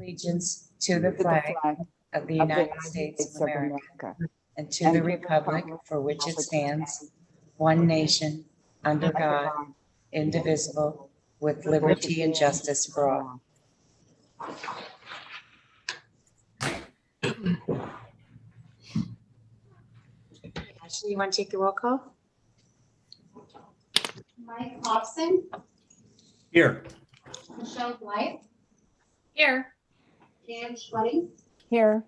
allegiance to the flag of the United States of America and to the republic for which it stands, one nation, under God, indivisible, with liberty and justice for all. Ashley, you want to take the roll call? Mike Hobson. Here. Michelle Blythe. Here. Dan Schwedding. Here.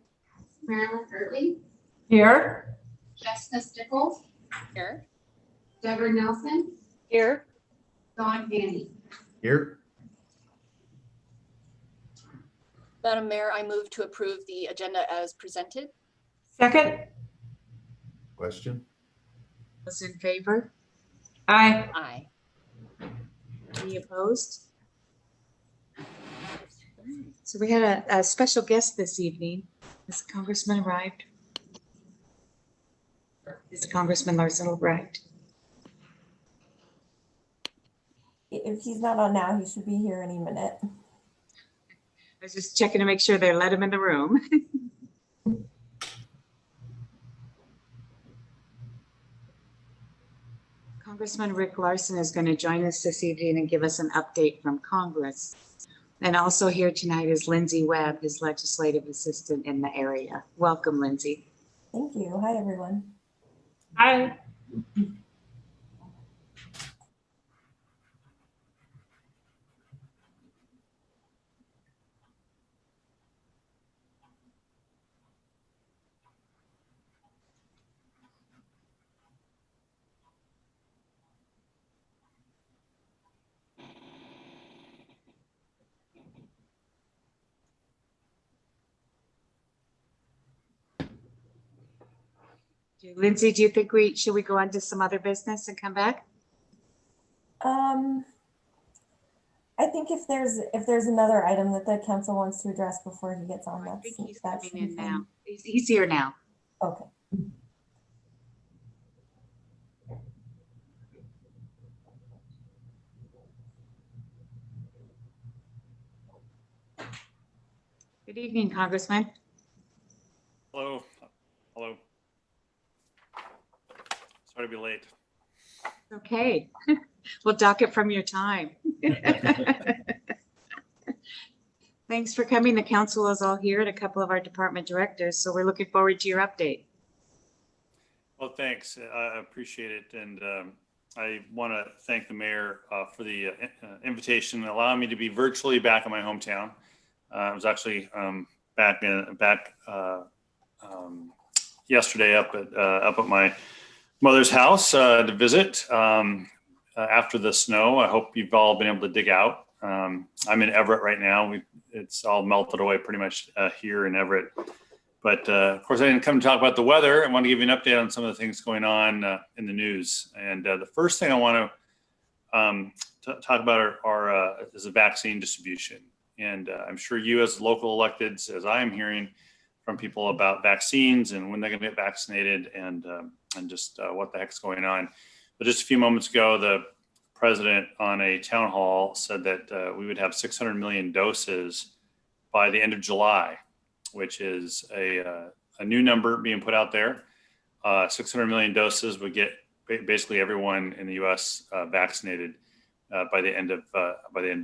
Marilyn Irving. Here. Jessica Stickles. Here. Deborah Nelson. Here. Dawn Haney. Here. Madam Mayor, I move to approve the agenda as presented. Second. Question? Those in favor? Aye. Aye. Any opposed? So we had a special guest this evening. Has the Congressman arrived? Is the Congressman Larson arrived? If he's not on now, he should be here any minute. I was just checking to make sure they let him in the room. Congressman Rick Larson is going to join us this evening and give us an update from Congress. And also here tonight is Lindsay Webb, his legislative assistant in the area. Welcome, Lindsay. Thank you. Hi, everyone. Aye. Lindsay, do you think should we go on to some other business and come back? I think if there's another item that the council wants to address before he gets on, I think he's that coming should be in fine. now. He's here now. Okay. Good evening, Congressman. Hello. Hello. Sorry to be late. Okay, we'll dock it from your time. Thanks for coming. The council is all here and a couple of our department directors, so we're looking forward to your update. Well, thanks. I appreciate it. And I want to thank the mayor for the invitation and allowing me to be virtually back in my hometown. I was actually back yesterday up at my mother's house to visit after the snow. I hope you've all been able to dig out. I'm in Everett right now. It's all melted away pretty much here in Everett. But of course, I didn't come to talk about the weather. I want to give you an update on some of the things going on in the news. And the first thing I want to talk about is the vaccine distribution. And I'm sure you as local electeds, as I am hearing from people about vaccines and when they're going to get vaccinated and just what the heck's going on. But just a few moments ago, the president on a town hall said that we would have 600 million doses by the end of July, which is a new number being put out there. 600 million doses would get basically everyone in the U.S. Vaccinated by the end of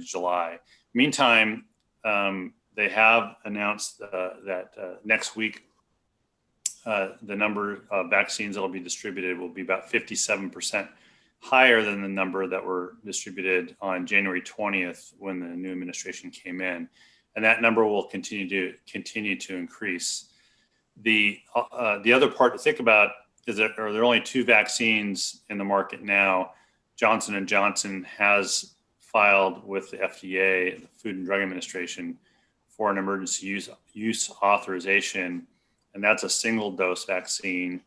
July. Meantime, they have announced that next week, the number of vaccines that will be distributed will be about 57% higher than the number that were distributed on January 20th when the new administration came in. And that number will continue to increase. The other part to think about is that there are only two vaccines in the market now. Johnson & Johnson has filed with the FDA, the Food and Drug Administration, for an emergency use authorization, and that's a single dose vaccine.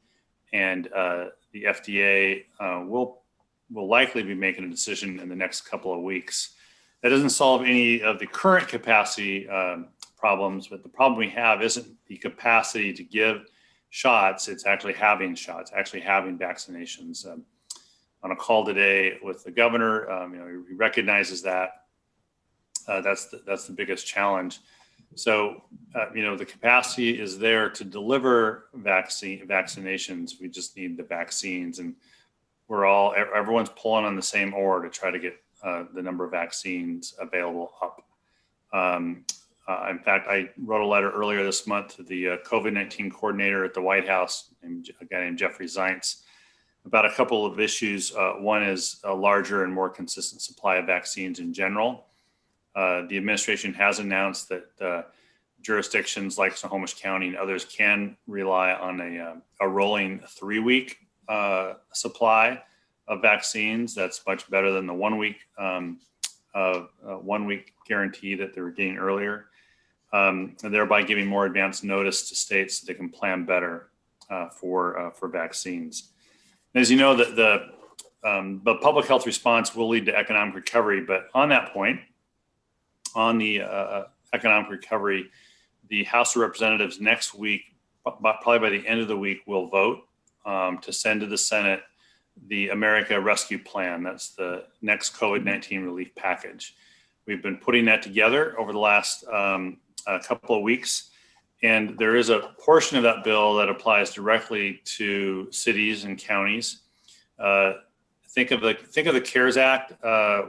And the FDA will likely be making a decision in the next couple of weeks. That doesn't solve any of the current capacity problems, but the problem we have isn't the capacity to give shots, it's actually having shots, actually having vaccinations. On a call today with the governor, he recognizes that. That's the biggest challenge. So, the capacity is there to deliver vaccinations. We just need the vaccines, and everyone's pulling on the same oar to try to get the number of vaccines available up. In fact, I wrote a letter earlier this month to the COVID-19 coordinator a White House, a guy named Jeffrey Zients, about a couple of issues. One is a larger and more consistent supply of vaccines in general. The administration has announced that jurisdictions like Snohomish County and others can rely on a rolling 3-week supply of vaccines. That's much better than the 1 week guarantee that they were getting earlier, and thereby giving more advance notice to states so they can plan better for vaccines. And as you know, the public health response will lead to economic recovery. But on that point, on the economic recovery, the House of Representatives next week, probably by the end of the week, will vote to send to the Senate the America Rescue Plan. That's the next COVID-19 relief package. We've been putting that together over the last couple of weeks, and there is a portion of that bill that applies directly to cities and counties. Think of the CARES Act.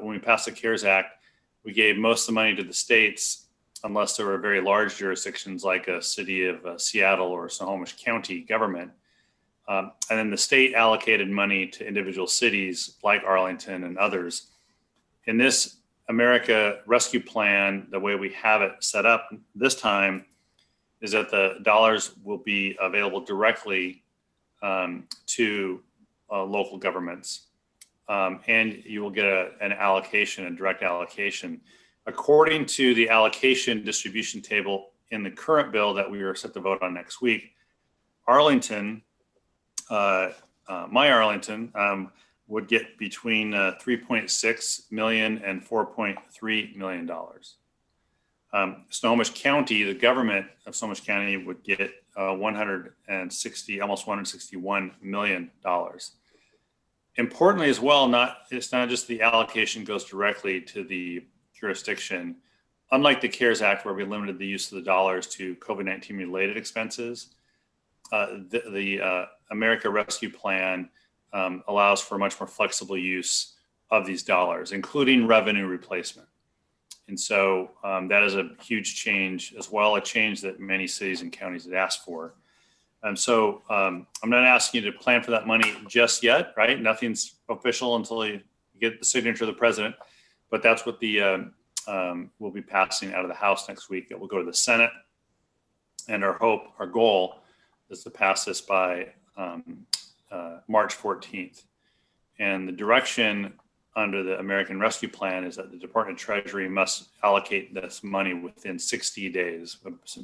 When we passed the CARES Act, we gave most of the money to the states, unless there were very large jurisdictions like a city of Seattle or Snohomish County government. And then the state allocated money to individual cities like Arlington and others. In this America Rescue Plan, the way we have it set up this time is that the dollars will be available directly to local governments. And you will get a direct allocation. According to the allocation distribution table in the current bill that we are set to vote on next week, Arlington, my Arlington, would get between $3.6 million and $4.3 million. Snohomish County, the government of Snohomish County, would get almost $161 million. Importantly as well, it's not just the allocation goes directly to the jurisdiction. Unlike the CARES Act, where we limited the use of the dollars to COVID-19 related expenses, the America Rescue Plan allows for much more flexible use of these dollars, including revenue replacement. And so that is a huge change as well, a change that many cities and counties had asked for. So I'm not asking you to plan for that money just yet, right? Nothing's official until you get the signature of the president, but that's what we'll be passing out of the House next week. It will go to the Senate, and our goal is to pass this by March 14th. And the direction under the American Rescue Plan is that the Department of Treasury must allocate this money within 60 days,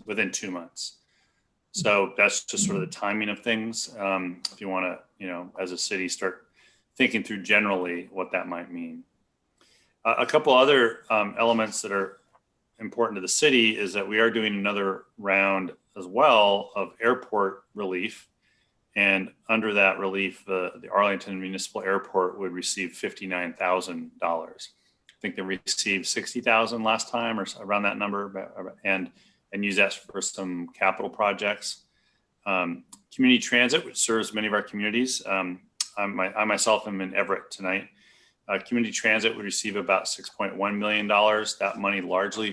within 2 months. So that's just sort of the timing of things. If you want to, as a city, start thinking through generally what that might mean. A couple other elements that are important to the city is that we are doing another round as well of airport relief. And under that relief, the Arlington Municipal Airport would receive $59,000. I think they received $60,000 last time or around that number, and use that for some capital projects. Community transit, which serves many of our communities. I myself am in Everett tonight. Community transit would receive about $6.1 million. That money largely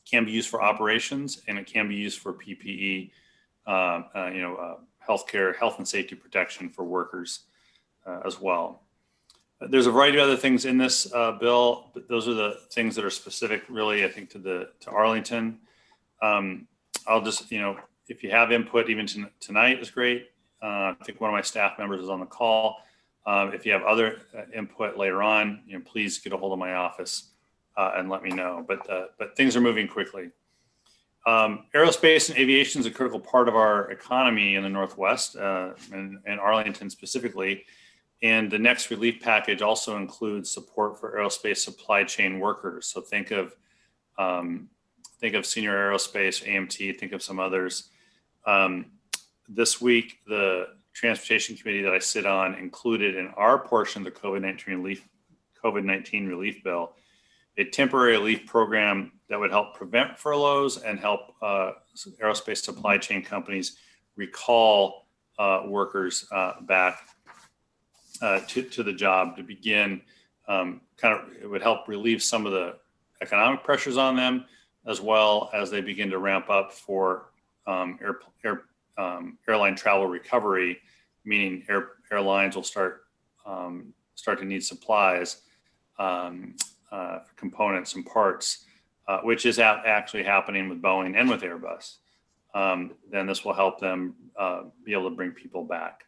can be used for operations, and it can be used for PPE, healthcare, health and safety protection for workers as well. There's a variety of other things in this bill, but those are the things that are specific, really, I think, to Arlington. I'll just, if you have input, even tonight is great. I think one of my staff members is on the call. If you have other input later on, please get a hold of my office and let me know. But things are moving quickly. Aerospace and aviation is a critical part of our economy in the Northwest and Arlington specifically. And the next relief package also includes support for aerospace supply chain workers. So think of Senior Aerospace, AMT, think of some others. This week, the Transportation Committee that I sit on included in our portion of the COVID-19 relief bill a temporary relief program that would help prevent furloughs and help aerospace supply chain companies recall workers back to the job to begin. It would help relieve some of the economic pressures on them, as well as they begin to ramp up for airline travel recovery, meaning airlines will start to need supplies, components and parts, which is actually happening with Boeing and with Airbus. Then this will help them be able to bring people back.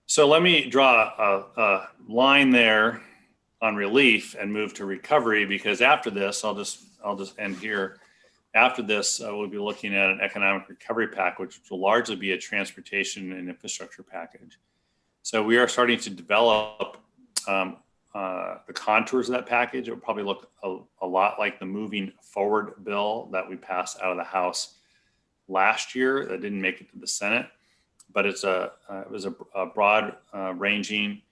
So let me draw a line there on relief and move to recovery, because after this, I'll just end here. After this, we'll be looking at an economic recovery package, which will largely be a transportation and infrastructure package. So we are starting to develop the contours of that package. It will probably look a lot like the moving forward bill that we passed out of the House last year that didn't make it to the Senate. But it was a broad ranging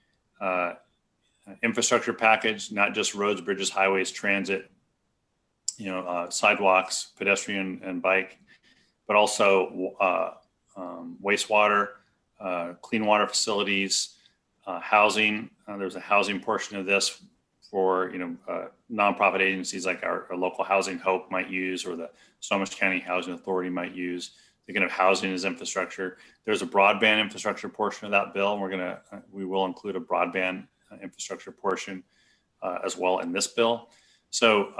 infrastructure package, not just roads, bridges, highways, transit, sidewalks, pedestrian and bike, but also wastewater, clean water facilities, housing. There's a housing portion of this for nonprofit agencies like our local Housing Hope might use, or the Snohomish County Housing Authority might use. Thinking of housing as infrastructure. There's a broadband infrastructure portion of that bill, and we will include a broadband infrastructure portion as well in this bill. So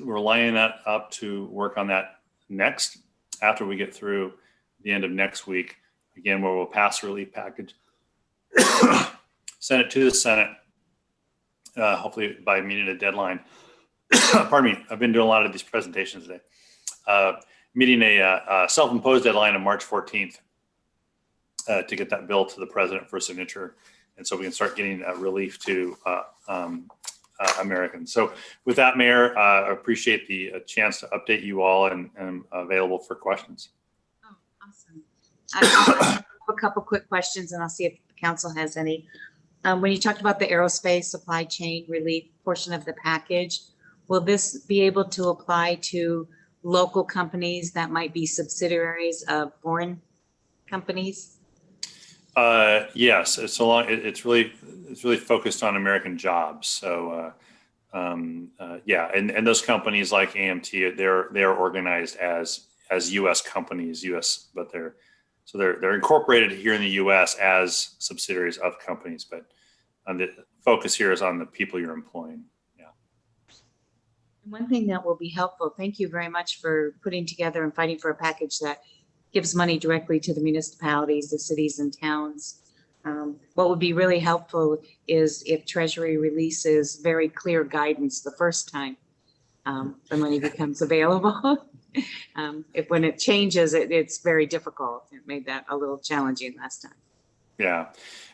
we're lining that up to work on that next, after we get through the end of next week, again, where we'll pass a relief package, send it to the Senate, hopefully by meeting a deadline. Pardon me, I've been doing a lot of these presentations today. Meeting a self-imposed deadline of March 14th to get that bill to the president for signature. And so we can start getting relief to Americans. So with that, Mayor, I appreciate the chance to update you all, and available for questions. Oh, awesome. I have a couple quick questions, and I'll see if the council has any. When you talked about the aerospace supply chain relief portion of the package, will this be able to apply to local companies that might be subsidiaries of foreign companies? Yes, it's really focused on American jobs. So yeah, and those companies like AMT, they're organized as U.S. companies, but they're incorporated here in the U.S. as subsidiaries of companies. But the focus here is on the people you're employing. One thing that will be helpful, thank you very much for putting together and fighting for a package that gives money directly to the municipalities, the cities and towns. What would be really helpful is if Treasury releases very clear guidance the first time the money becomes available. When it changes, it's very difficult. It made that a little challenging last time. Yeah,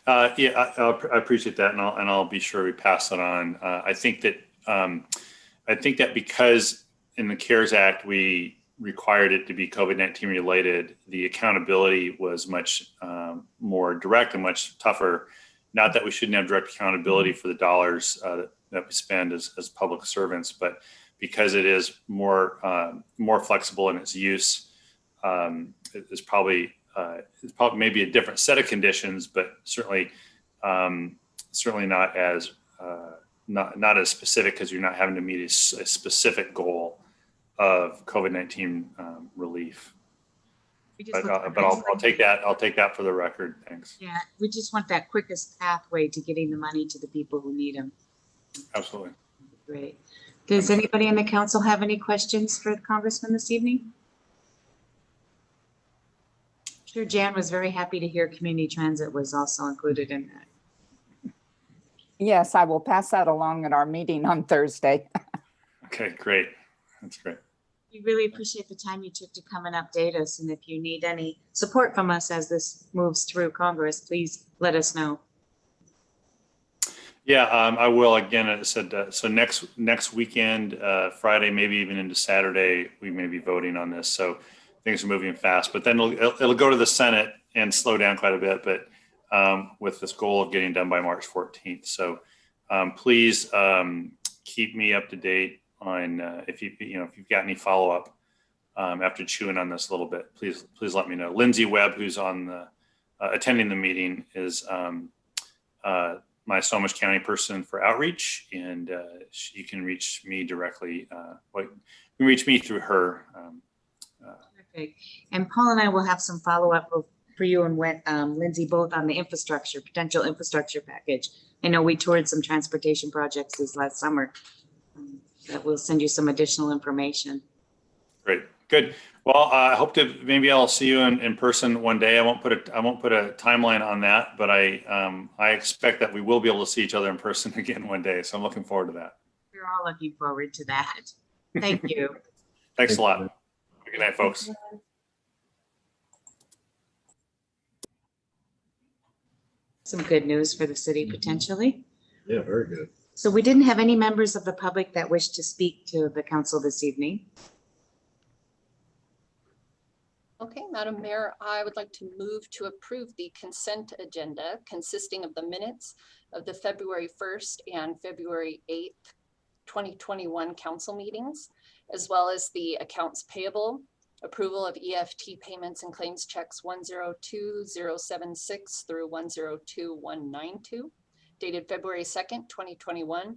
I appreciate that, and I'll be sure we pass that on. I think that because in the CARES Act, we required it to be COVID-19 related, the accountability was much more direct and much tougher. Not that we shouldn't have direct accountability for the dollars that we spend as public servants, but because it is more flexible in its use, it's probably maybe a different set of conditions, but certainly not as not as specific, because you're not having to meet a specific goal of COVID-19 relief. But I'll take that. I'll take that for the record. Thanks. Yeah, we just want that quickest pathway to getting the money to the people who need them. Absolutely. Great. Does anybody in the council have any questions for the Congressman this evening? Sure, Jan was very happy to hear community transit was also included in that. Yes, I will pass that along at our meeting on Thursday. Okay, great. That's great. We really appreciate the time you took to come and update us. And if you need any support from us as this moves through Congress, please let us know. Yeah, I will. Again, I said, so next weekend, Friday, maybe even into Saturday, we may be voting on this. So things are moving fast, but then it'll go to the Senate and slow down quite a bit, but with this goal of getting done by March 14th. So please keep me up to date on if you've got any follow up after chewing on this a little bit. Please let me know. Lindsay Webb, who's on the attending the meeting, is my Snohomish County person for outreach, and you can reach me directly. You can reach me through her. Perfect. And Paul and I will have some follow-up for you and Lindsay, both on the potential infrastructure package. I know we toured some transportation projects this last summer. That will send you some additional information. Great, good. Well, I hope to maybe I'll see you in person one day. I won't put a timeline on that, but I expect that we will be able to see each other in person again one day. So I'm looking forward to that. We're all looking forward to that. Thank you. Thanks a lot. Good night, folks. Some good news for the city potentially. Yeah, very good. So we didn't have any members of the public that wished to speak to the council this evening. Okay, Madam Mayor, I would like to move to approve the consent agenda consisting of the minutes of the February 1st and February 8th, 2021 council meetings, as well as the accounts payable, approval of EFT payments and claims checks 102076 through 102192, dated February 2nd, 2021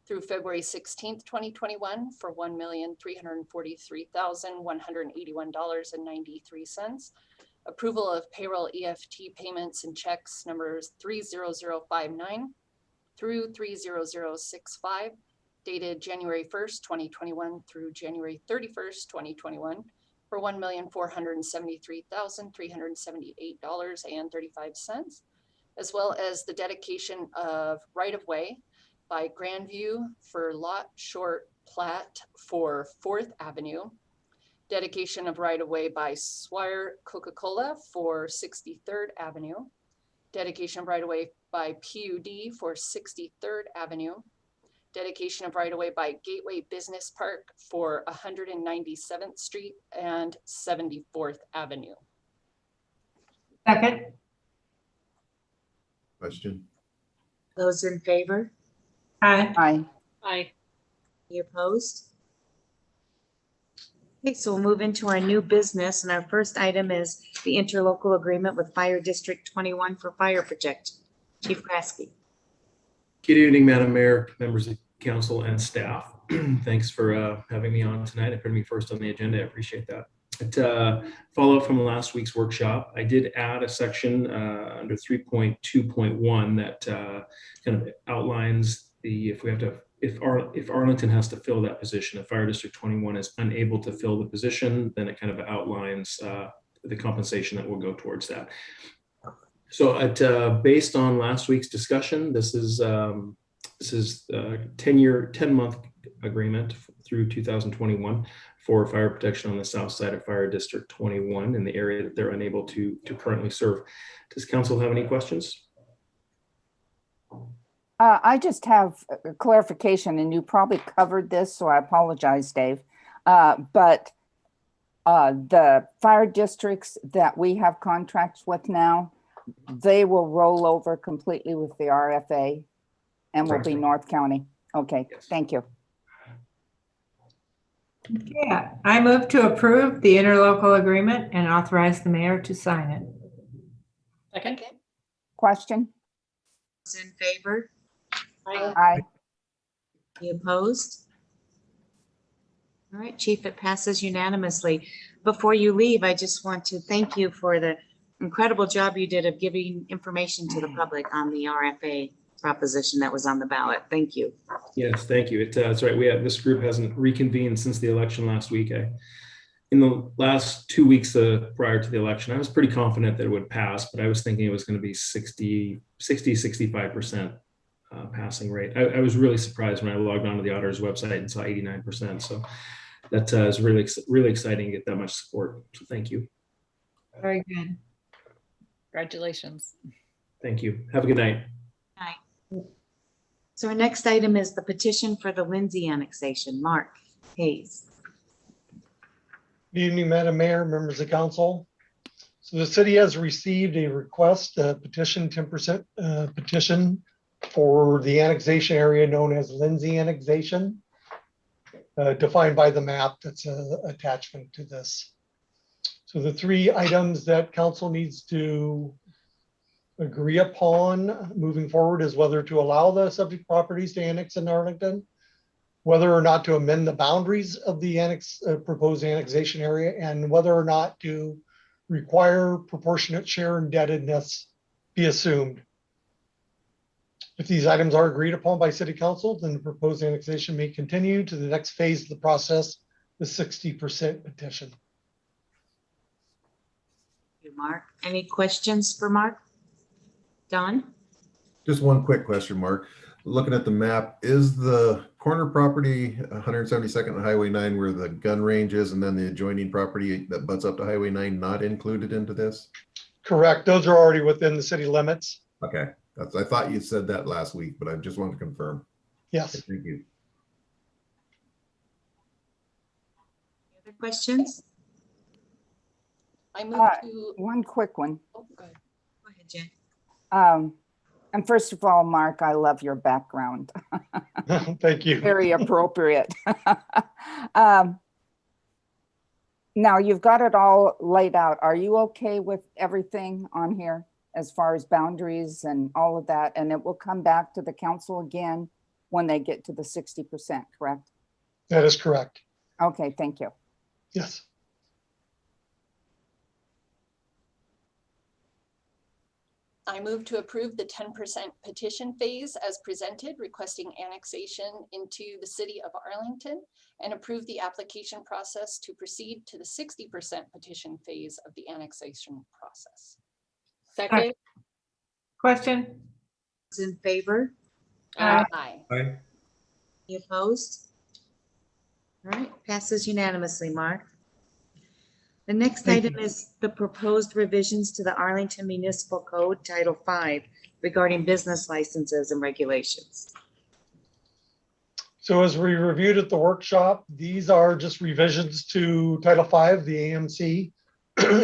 through February 16th, 2021 for $1,343,181.93. Approval of payroll EFT payments and checks numbers 30059 through 30065, dated January 1st, 2021 through January 31st, 2021 for $1,473,378.35, as well as the dedication of right-of-way by Grandview for lot short plat for 4th Avenue, dedication of right-of-way by Swire Coca-Cola for 63rd Avenue, dedication of right-of-way by PUD for 63rd Avenue, dedication of right-of-way by Gateway Business Park for 197th Street and 74th Avenue. Second. Question? Those in favor? Aye. Aye. Aye. Any opposed? Okay, so we'll move into our new business, and our first item is the interlocal agreement with Fire District 21 for fire protection. Chief Kraske. Good evening, Madam Mayor, members of council and staff. Thanks for having me on tonight and putting me first on the agenda. I appreciate that. Follow up from last week's workshop, I did add a section under 3.2.1 that kind of outlines if Arlington has to fill that position, if Fire District 21 is unable to fill the position, then it kind of outlines the compensation that will go towards that. So based on last week's discussion, this is a 10-month agreement through 2021 for fire protection on the south side of Fire District 21 in the area that they're unable to currently serve. Does council have any questions? I just have a clarification, and you probably covered this, so I apologize, Dave. But the fire districts that we have contracts with now, they will roll over completely with the RFA and will be North County. Okay, Yes. Thank you. Yeah, I move to approve the interlocal agreement and authorize the mayor to sign it. Second. Question? Those in favor? Aye. Any opposed? All right, Chief, it passes unanimously. Before you leave, I just want to thank you for the incredible job you did of giving information to the public on the RFA proposition that was on the ballot. Thank you. Yes, thank you. That's right. This group hasn't reconvened since the election last week. In the last 2 weeks prior to the election, I was pretty confident that it would pass, but I was thinking it was going to be 65% passing rate. I was really surprised when I logged onto the auditor's website and saw 89%. So that is really exciting to get that much support. So thank you. Very good. Congratulations. Thank you. Have a good night. So our next item is the petition for the Lindsay annexation. Mark Hayes. Good evening, Madam Mayor, members of council. So the city has received a request, a petition, 10% petition for the annexation area known as Lindsay Annexation, defined by the map that's an attachment to this. So the three items that council needs to agree upon moving forward is whether to allow the subject properties to annex in Arlington, whether or not to amend the boundaries of the proposed annexation area, and whether or not to require proportionate share indebtedness be assumed. If these items are agreed upon by City Council, then the proposed annexation may continue to the next phase of the process, the 60% petition. Thank you, Mark. Any questions for Mark? Don? Just one quick question, Mark. Looking at the map, is the corner property 172nd and Highway 9 where the gun range is, and then the adjoining property that butts up to Highway 9 not included into this? Correct. Those are already within the city limits. Okay. I thought you said that last week, but I just wanted to confirm. Yes. Okay, thank you. Any other questions? I move to, One quick one. oh, go ahead. Go ahead, Jen. And first of all, Mark, I love your background. Thank you. Very appropriate. Now you've got it all laid out. Are you okay with everything on here as far as boundaries and all of that? And it will come back to the council again when they get to the 60%, correct? That is correct. Okay, thank you. Yes. I move to approve the 10% petition phase as presented, requesting annexation into the city of Arlington, and approve the application process to proceed to the 60% petition phase of the annexation process. Second. Question? Those in favor? Aye. Any opposed? All right, passes unanimously, Mark. The next Thank item is the proposed revisions to the Arlington Municipal Code, Title V, regarding business licenses and regulations. So as we reviewed at the workshop, these are just revisions to Title V, the AMC,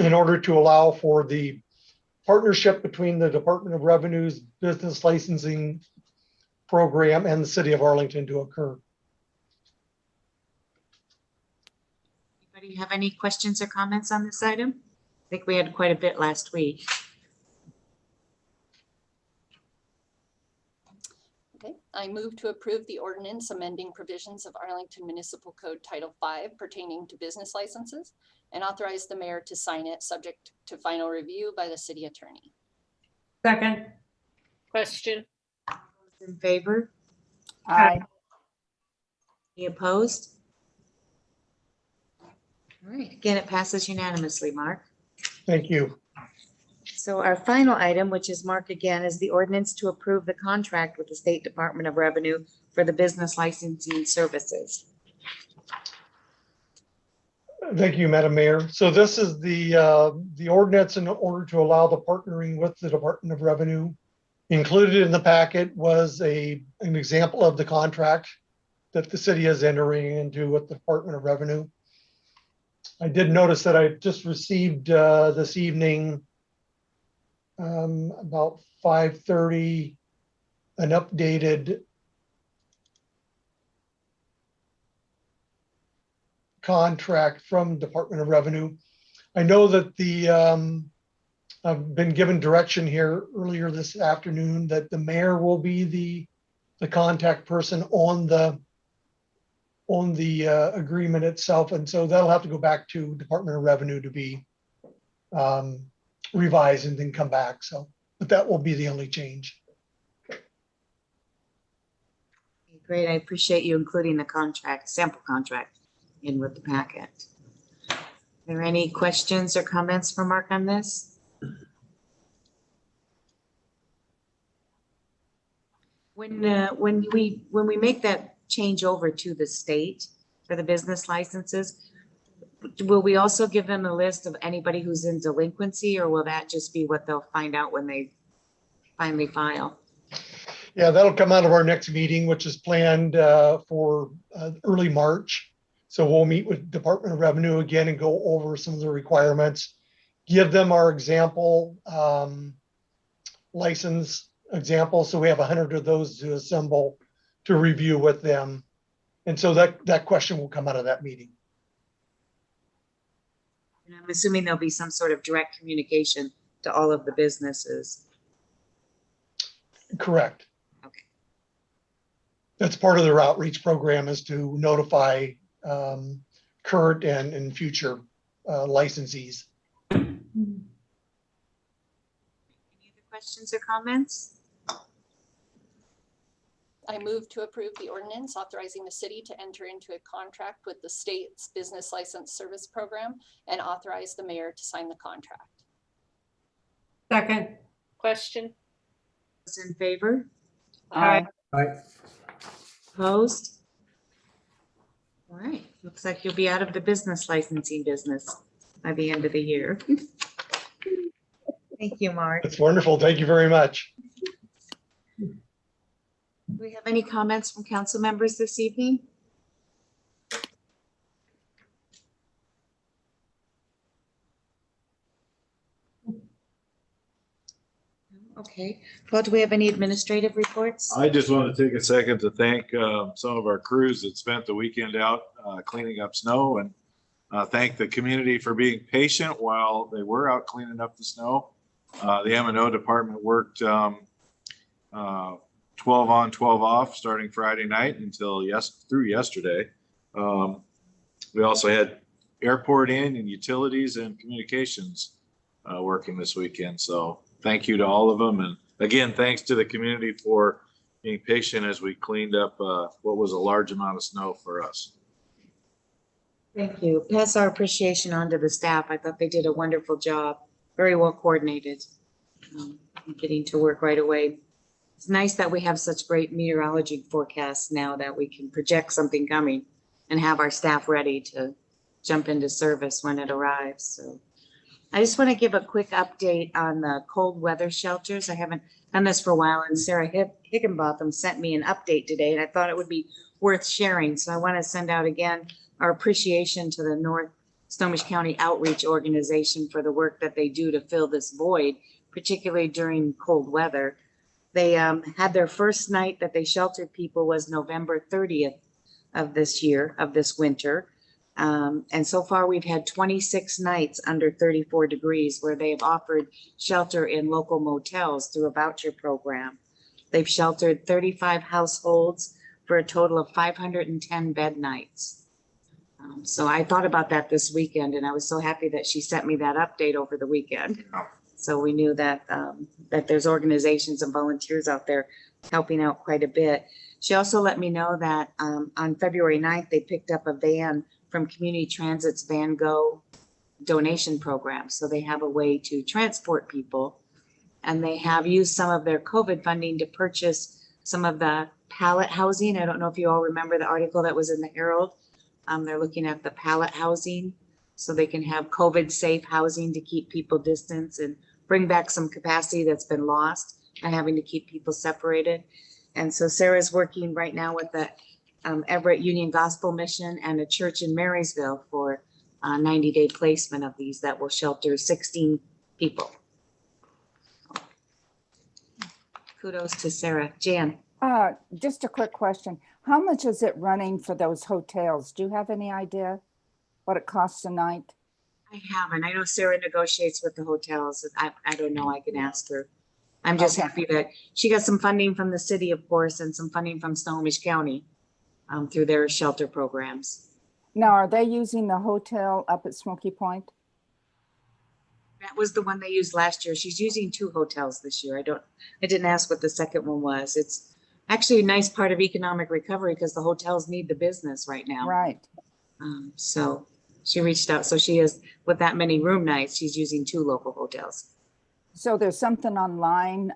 in order to allow for the partnership between the Department of Revenue's business licensing program and the city of Arlington to occur. Anybody have any questions or comments on this item? I think we had quite a bit last week. Okay, I move to approve the ordinance amending provisions of Arlington Municipal Code Title V pertaining to business licenses and authorize the mayor to sign it, subject to final review by the city attorney. Second. Question. Those in favor? Aye. Any opposed? All right, again, it passes unanimously, Mark. Thank you. So our final item, which is Mark again, is the ordinance to approve the contract with the State Department of Revenue for the business licensing services. Thank you, Madam Mayor. So this is the ordinance in order to allow the partnering with the Department of Revenue. Included in the packet was an example of the contract that the city is entering into with the Department of Revenue. I did notice that I just received this evening about 5:30 an updated contract from Department of Revenue. I know that I've been given direction here earlier this afternoon that the mayor will be the contact person on the agreement itself. And so that'll have to go back to Department of Revenue to be revised and then come back. So, but that will be the only change. Great, I appreciate you including the contract, sample contract in with the packet. Are there any questions or comments for Mark on this? When we make that change over to the state for the business licenses, will we also give them a list of anybody who's in delinquency, or will that just be what they'll find out when they finally file? Yeah, that'll come out of our next meeting, which is planned for early March. So we'll meet with Department of Revenue again and go over some of the requirements, give them our example license example. So we have 100 of those to assemble to review with them. And so that question will come out of that meeting. And I'm assuming there'll be some sort of direct communication to all of the businesses. Correct. Okay. That's part of their outreach program, is to notify current and future licensees. Any other questions or comments? I move to approve the ordinance authorizing the city to enter into a contract with the state's business license service program and authorize the mayor to sign the contract. Second. Question. Those in favor? Aye. Opposed? All right, looks like you'll be out of the business licensing business by the end of the year. Thank you, Mark. That's wonderful. Thank you very much. Do we have any comments from council members this evening? Okay, well, do we have any administrative reports? I just want to take a second to thank some of our crews that spent the weekend out cleaning up snow, and thank the community for being patient while they were out cleaning up the snow. The M&O department worked 12 on, 12 off starting Friday night until through yesterday. We also had airport in and utilities and communications working this weekend. So thank you to all of them. And again, thanks to the community for being patient as we cleaned up what was a large amount of snow for us. Thank you. Pass our appreciation on to the staff. I thought they did a wonderful job, very well coordinated, getting to work right away. It's nice that we have such great meteorology forecasts now that we can project something coming and have our staff ready to jump into service when it arrives. So I just want to give a quick update on the cold weather shelters. I haven't done this for a while, and Sarah Higginbotham sent me an update today, and I thought it would be worth sharing. So I want to send out again our appreciation to the North Snohomish County Outreach Organization for the work that they do to fill this void, particularly during cold weather. They had their first night that they sheltered people was November 30th of this year, of this winter. And so far we've had 26 nights under 34 degrees where they've offered shelter in local motels through a voucher program. They've sheltered 35 households for a total of 510 bed nights. So I thought about that this weekend, and I was so happy that she sent me that update over the weekend. So we knew that that there's organizations and volunteers out there helping out quite a bit. She also let me know that on February 9th, they picked up a van from Community Transit's Van Go donation program. So they have a way to transport people, and they have used some of their COVID funding to purchase some of the pallet housing. I don't know if you all remember the article that was in the Herald. They're looking at the pallet housing so they can have COVID safe housing to keep people distance and bring back some capacity that's been lost by having to keep people separated. And so Sarah's working right now with the Everett Union Gospel Mission and a church in Marysville for a 90-day placement of these that will shelter 16 people. Kudos to Sarah. Jan. Just a quick question. How much is it running for those hotels? Do you have any idea what it costs a night? I haven't. I know Sarah negotiates with the hotels. I don't know. I can ask her. I'm just happy that she got some funding from the city, of course, and some funding from Snohomish County through their shelter programs. Now, are they using the hotel up at Smoky Point? That was the one they used last year. She's using 2 hotels this year. I didn't ask what the second one was. It's actually a nice part of economic recovery because the hotels need the business right now. Right. So she reached out. So she is, with that many room nights, she's using 2 local hotels. So there's something online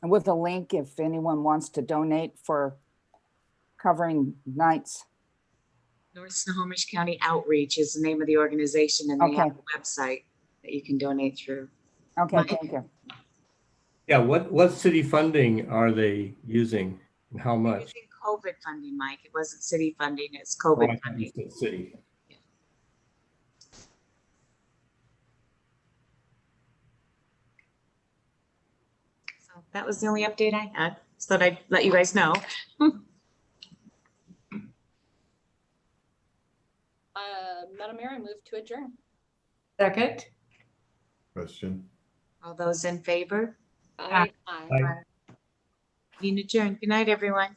with a link if anyone wants to donate for covering nights. North Snohomish County Outreach is the name of the organization, and they have a website that you can donate through. Okay, thank you. Yeah, what city funding are they using and how much? Using COVID funding, Mike. It wasn't city funding, it's COVID funding. City. So that was the only update I had. So that I'd let you guys know. Madam Mayor, I move to adjourn. Second. Question. All those in favor? Aye. Aye. Aye. Meeting adjourned. Good night, everyone.